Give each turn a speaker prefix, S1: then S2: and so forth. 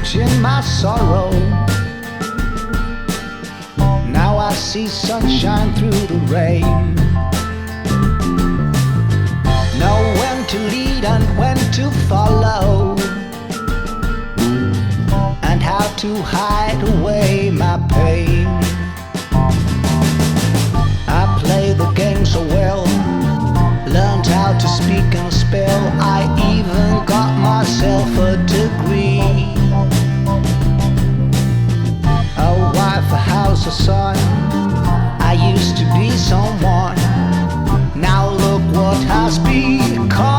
S1: refuge in my sorrow. Now I see sunshine through the rain. Know when to lead and when to follow, and how to hide away my pain. I play the game so well, learned how to speak in a spell. I even got myself a degree, a wife, a house, a son. I used to be someone, now look what has become.